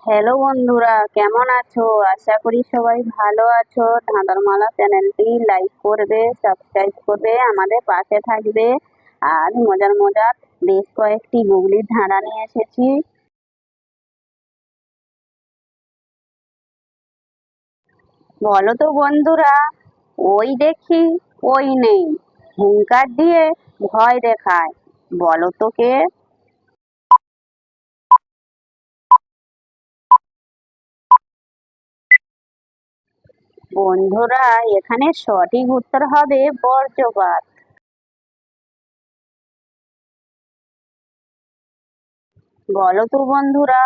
Hello বন্ধুরা, কেমন আছো? আশা করি সবাই ভালো আছো। ধাঁধারমালা চ্যানেলটি লাইক করবে, সাবস্ক্রাইব করবে, আমাদের পাশে থাকবে। আর মজার মজার বেশ কয়েকটি গুগলির ধাঁধা নিয়ে এসেছি। বলো তো বন্ধুরা, ওই দেখি ওই নেই, হুঙ্কার দিয়ে ভয় দেখায়, বলো তো কে? বন্ধুরা, এখানে সঠিক উত্তর হবে বজ্রপাত। বলো তো বন্ধুরা,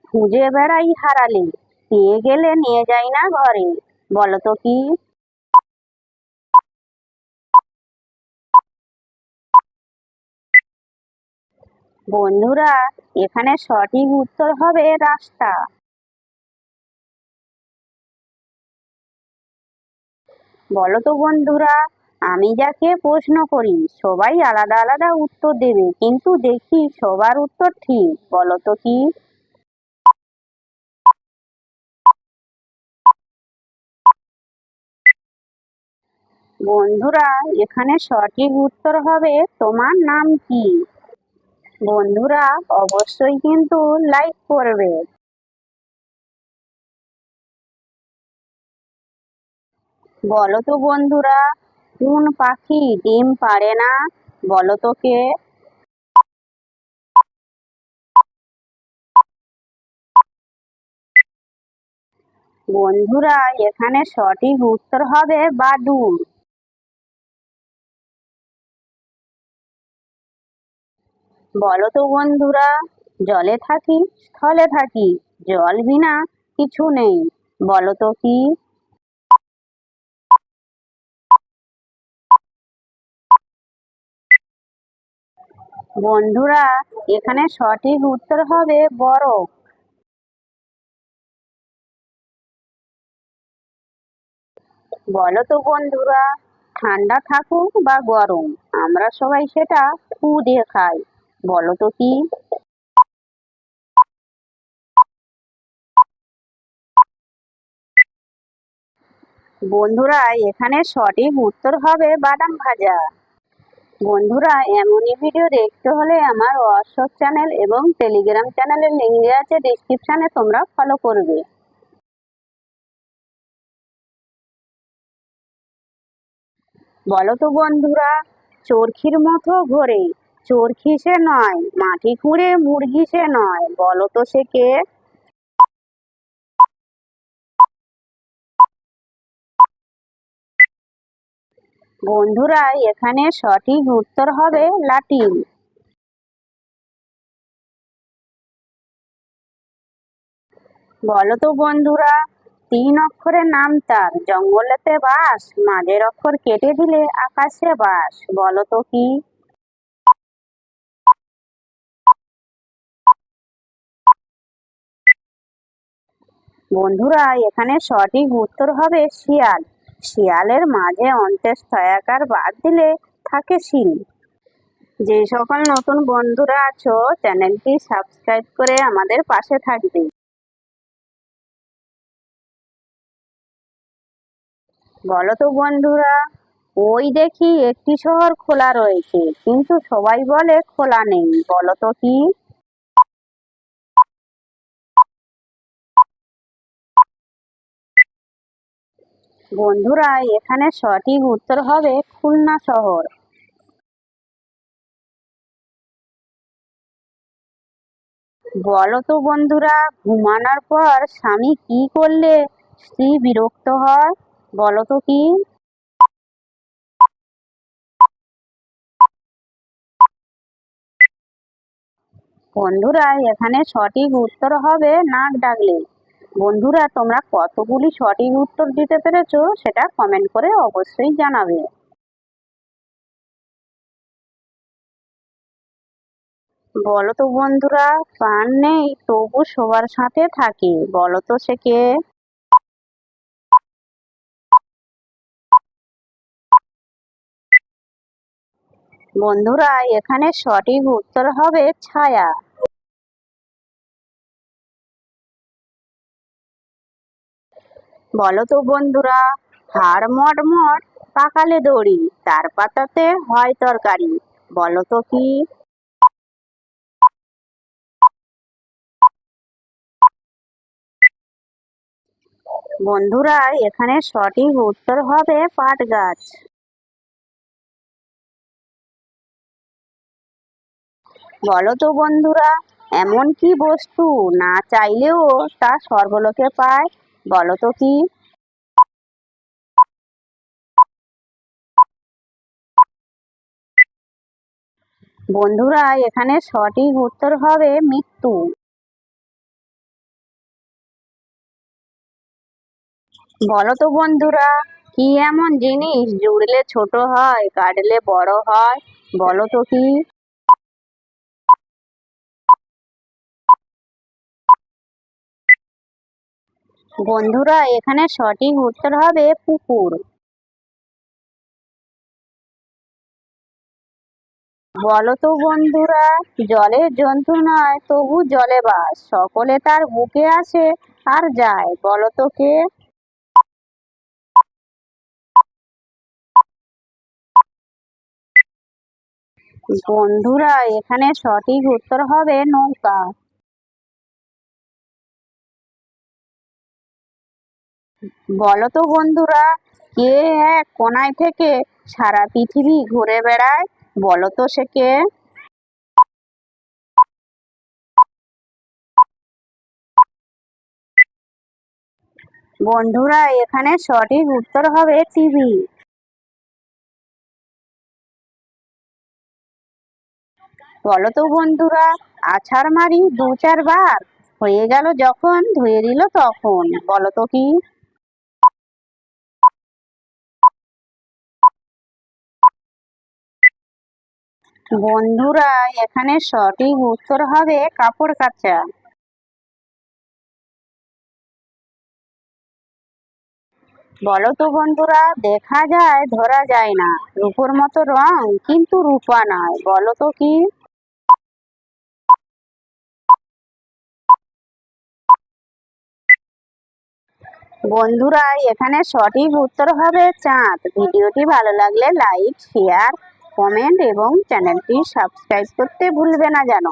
খুঁজে বেড়াই হারালে, পেয়ে গেলে নিয়ে যাই না ঘরে, বলো তো কি? বন্ধুরা, এখানে সঠিক উত্তর হবে রাস্তা। বলো তো বন্ধুরা, আমি যাকে প্রশ্ন করি সবাই আলাদা আলাদা উত্তর দেবে, কিন্তু দেখি সবার উত্তর ঠিক, বলো তো কি? বন্ধুরা, এখানে সঠিক উত্তর হবে তোমার নাম কি। বন্ধুরা, অবশ্যই কিন্তু লাইক করবে। বলো তো বন্ধুরা, কোন পাখি ডিম পাড়ে না, বলো তো কে? বন্ধুরা, এখানে সঠিক উত্তর হবে বাদুড়। বলো তো বন্ধুরা, জলে থাকি স্থলে থাকি, জল বিনা কিছু নেই, বলো তো কি? বন্ধুরা, এখানে সঠিক উত্তর হবে বরফ। বলো তো বন্ধুরা, ঠান্ডা থাকুক বা গরম, আমরা সবাই সেটা ফু দিয়ে খাই, বলো তো কি? বন্ধুরা, এখানে সঠিক উত্তর হবে বাদাম ভাজা। বন্ধুরা, এমনই ভিডিও দেখতে হলে আমার হোয়াটসঅ্যাপ চ্যানেল এবং টেলিগ্রাম চ্যানেলের লিঙ্ক দেওয়া আছে ডিসক্রিপশনে, তোমরা ফলো করবে। বলো তো বন্ধুরা, চরকির মতো ঘোরে, চরকি সে নয়, মাটি খুঁড়ে মুরগি সে নয়, বলো তো সে কে? বন্ধুরা, এখানে সঠিক উত্তর হবে লাঠিম। বলো তো বন্ধুরা, তিন অক্ষরের নাম তার, জঙ্গলেতে বাস, মাঝের অক্ষর কেটে দিলে আকাশে বাস, বলো তো কি? বন্ধুরা, এখানে সঠিক উত্তর হবে শিয়াল। শিয়ালের মাঝে অন্ত্যের স্থয়াকার বাদ দিলে থাকে শিল। যে সকল নতুন বন্ধুরা আছো, চ্যানেলটি সাবস্ক্রাইব করে আমাদের পাশে থাকবে। বলো তো বন্ধুরা, ওই দেখি একটি শহর খোলা রয়েছে, কিন্তু সবাই বলে খোলা নেই, বলো তো কি? বন্ধুরা, এখানে সঠিক উত্তর হবে খুলনা শহর। বলো তো বন্ধুরা, ঘুমানোর পর স্বামী কি করলে স্ত্রী বিরক্ত হয়, বলো তো কি? বন্ধুরা, এখানে সঠিক উত্তর হবে নাক ডাকলে। বন্ধুরা, তোমরা কতগুলি সঠিক উত্তর দিতে পেরেছো সেটা কমেন্ট করে অবশ্যই জানাবে। বলো তো বন্ধুরা, প্রাণ নেই তবু সবার সাথে থাকে, বলো তো সে কে? বন্ধুরা, এখানে সঠিক উত্তর হবে ছায়া। বলো তো বন্ধুরা, হাড় মটমট পাকালে দড়ি, তার পাতাতে হয় তরকারি, বলো তো কি? বন্ধুরা, এখানে সঠিক উত্তর হবে পাট গাছ। বলো তো বন্ধুরা, এমন কি বস্তু না চাইলেও তা স্বর্গলোকে পায়, বলো তো কি? বন্ধুরা, এখানে সঠিক উত্তর হবে মৃত্যু। বলো তো বন্ধুরা, কি এমন জিনিস জুড়লে ছোট হয় কাটলে বড় হয়, বলো তো কি? বন্ধুরা, এখানে সঠিক উত্তর হবে পুকুর। বলো তো বন্ধুরা, জলের জন্তু নয় তবু জলে বাস, সকলে তার বুকে আসে আর যায়, বলো তো কে? বন্ধুরা, এখানে সঠিক উত্তর হবে নৌকা। বলো তো বন্ধুরা, কে এক কোনায় থেকে সারা পৃথিবী ঘুরে বেড়ায়, বলো তো সে কে? বন্ধুরা, এখানে সঠিক উত্তর হবে টিভি। বলো তো বন্ধুরা, আছাড় মারি দু চারবার, হয়ে গেল যখন ধুয়ে দিল তখন, বলো তো কি? বন্ধুরা, এখানে সঠিক উত্তর হবে কাপড় কাচা। বলো তো বন্ধুরা, দেখা যায় ধরা যায় না, রূপোর মতো রং কিন্তু রূপা নয়, বলো তো কি? বন্ধুরা, এখানে সঠিক উত্তর হবে চাঁদ। ভিডিওটি ভালো লাগলে লাইক, শেয়ার, কমেন্ট এবং চ্যানেলটি সাবস্ক্রাইব করতে ভুলবে না যেন।